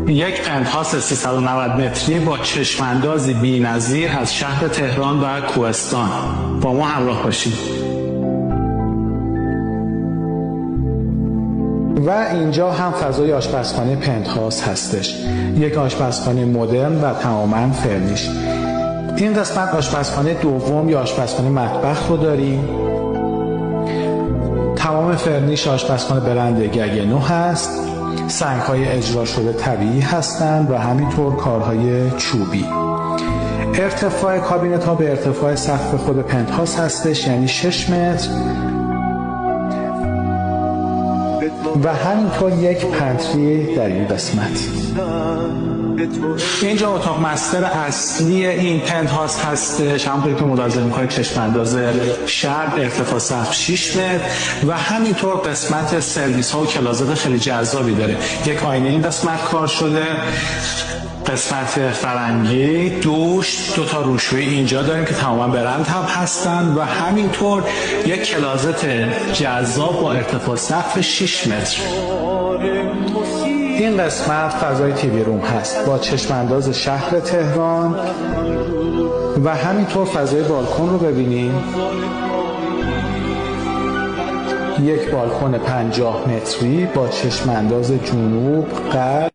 یک پنتهاوس 390 متری با چشماندازی بی‌نظیر از شهر تهران و کوهستان. با ما همراه باشید. و اینجا هم فضای آشپزخانه پنتهاوس هستش، یک آشپزخانه مدرن و تماما فرنیش. این قسمت آشپزخانه دوم یا آشپزخانه مطبخ رو داریم. تمام فرنیش آشپزخانه برند گگنو هست. سنگ‌های اجرا شده طبیعی هستند و همینطور کارهای چوبی. ارتفاع کابینت ها به ارتفاع سقف خود پنتهاوس هستش، یعنی 6 متر. و همینطور یک پنتری در این قسمت. اینجا اتاق مستر اصلی این پنتهاوس هستش، همونطوری که ملاحظه می‌کنید چشم‌انداز شرق، ارتفاع سقف 6 متر و همینطور قسمت سرویس ها و کلازت خیلی جذابی داره. یک آینه این قسمت کار شده، قسمت فرنگی، دوش، 2 تا روشویی اینجا داریم که تماما برند هم هستن و همینطور یک کلازت جذاب با ارتفاع سقف 6 متر. این قسمت فضای تیوی روم هست با چشمانداز شهر تهران و همینطور فضای بالکن رو ببینیم. یک بالکن 50 متری با چشمانداز جنوب، غرب